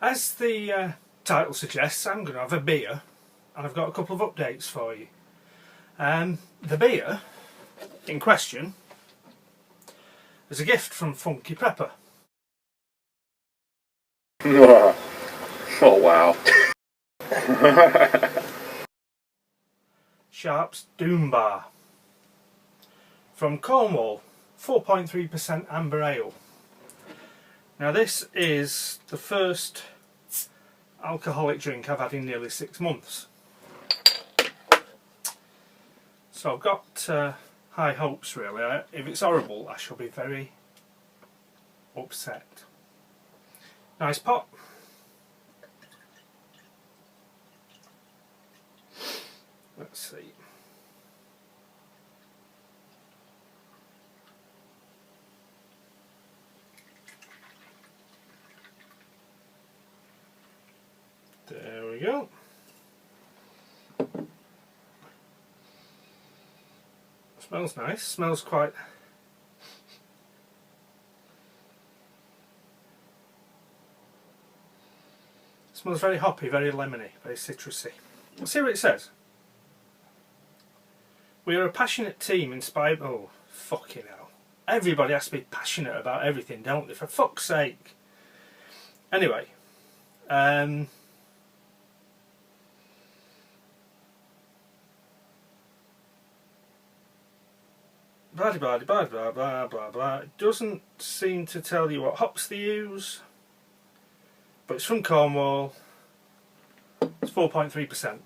as the title suggests, I'm going to have a beer, and I've got a couple of updates for you. The beer in question is a gift from Funky Prepper. Oh wow. Sharp's Doom Bar from Cornwall, 4.3% amber ale. Now this is the first alcoholic drink I've had in nearly 6 months. So I've got high hopes really. If it's horrible I shall be very upset. Nice pot. Let's see. There we go. Smells nice. Smells quite... Smells very hoppy, very lemony, very citrusy. Let's see what it says. We are a passionate team inspired... Oh, fucking hell. Everybody has to be passionate about everything, don't they? For fuck's sake. Anyway. Blah, blah, blah, blah, blah, blah, blah. It doesn't seem to tell you what hops they use. But it's from Cornwall. It's 4.3%.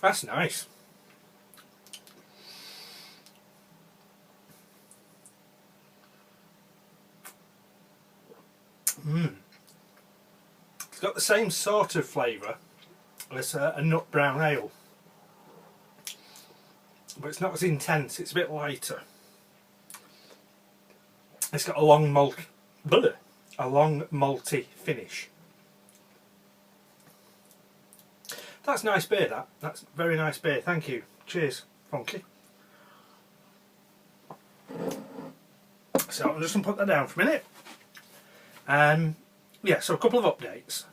That's nice. It's got the same sort of flavour as a nut brown ale, but it's not as intense. It's a bit lighter. It's got a long malty finish. That's nice beer. That's very nice beer. Thank you. Cheers, Funky. So I'm just going to put that down for a minute. Yeah, so a couple of updates.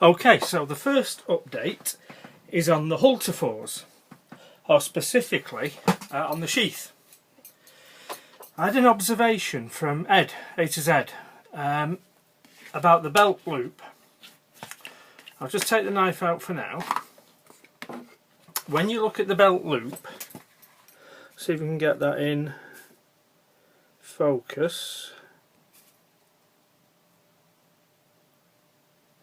Okay, so the first update is on the Hultafors, or specifically on the sheath. I had an observation from Ed, A to Z, about the belt loop. I'll just take the knife out for now. When you look at the belt loop, see if we can get that in focus.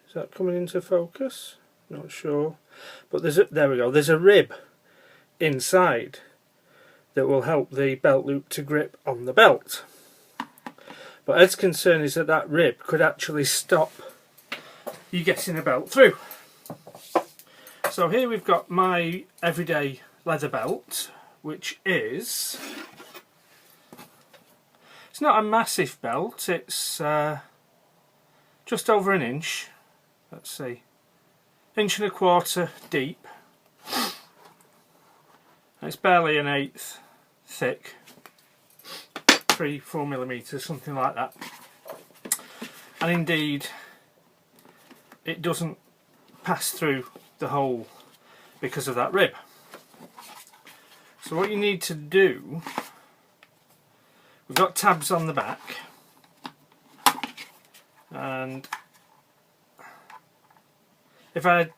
Is that coming into focus? Not sure. But there we go. There's a rib inside that will help the belt loop to grip on the belt. But Ed's concern is that that rib could actually stop you getting a belt through. So here we've got my everyday leather belt, which is... It's not a massive belt, it's just over an inch. Let's see, 1.25 inches deep. And it's barely 1/8 thick, 3-4 millimeters, something like that. And indeed, it doesn't pass through the hole because of that rib. So what you need to do, we've got tabs on the back, and if I had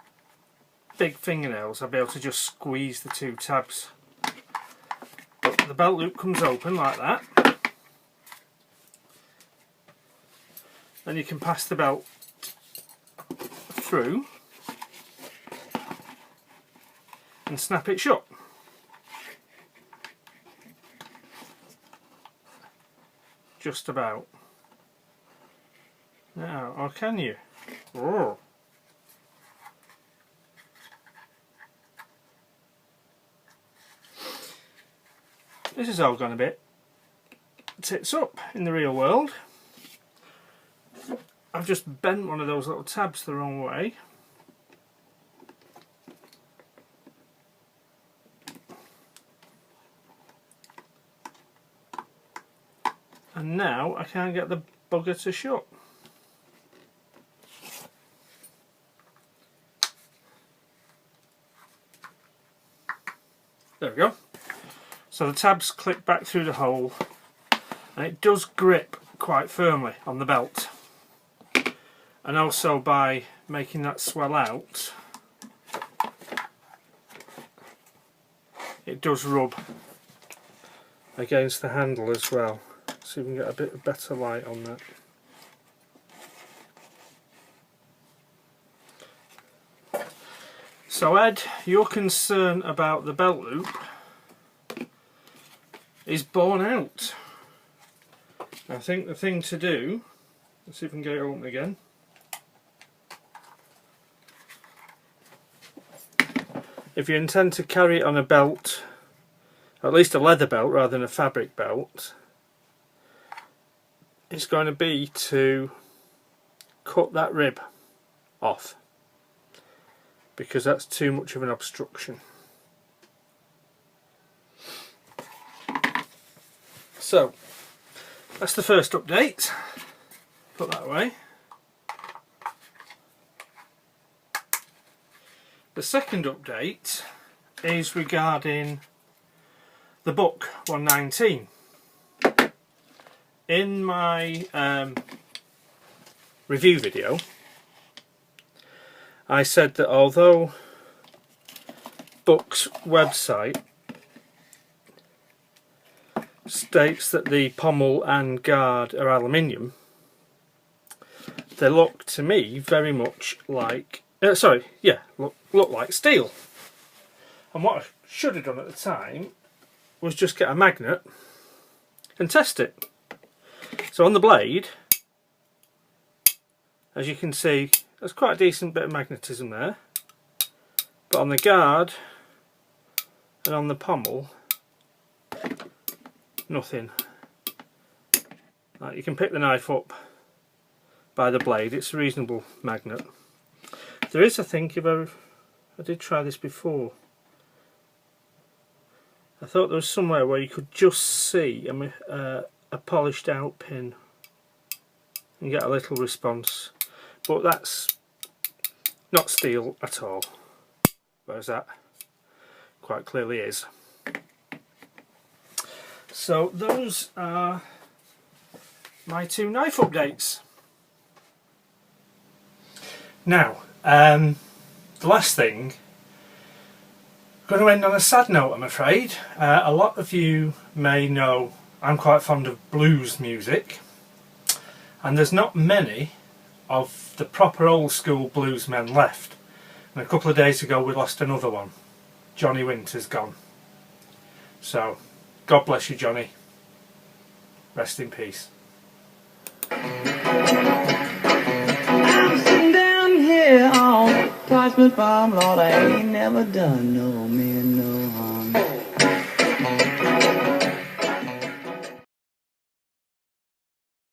big fingernails I'd be able to just squeeze the 2 tabs. But the belt loop comes open like that. Then you can pass the belt through and snap it shut. Just about. Now, or can you? Oh. This has all gone a bit tits up in the real world. I've just bent one of those little tabs the wrong way. And now I can't get the bugger to shut. There we go. So the tabs click back through the hole, and it does grip quite firmly on the belt. And also by making that swell out, it does rub against the handle as well. So you can get a bit better light on that. So Ed, your concern about the belt loop is borne out. I think the thing to do, let's see if we can get it open again. If you intend to carry it on a belt, at least a leather belt rather than a fabric belt, it's going to be to cut that rib off, because that's too much of an obstruction. So that's the first update. Put that away. The second update is regarding the book 119. In my review video, I said that although Book's website states that the pommel and guard are aluminium, they look to me very much like look like steel. And what I should have done at the time was just get a magnet and test it. So on the blade, as you can see, there's quite a decent bit of magnetism there, but on the guard and on the pommel, nothing. You can pick the knife up by the blade, it's a reasonable magnet. There is, I think, I did try this before, I thought there was somewhere where you could just see a polished out pin and get a little response, but that's not steel at all, whereas that quite clearly is. So those are my two knife updates. Now, the last thing, I'm going to end on a sad note, I'm afraid. A lot of you may know I'm quite fond of blues music, and there's not many of the proper old school bluesmen left. And a couple of days ago we lost another one. Johnny Winter's gone. So, God bless you, Johnny. Rest in peace. I'm sitting down here on Parchment Farm, Lord, I ain't never done no man no harm.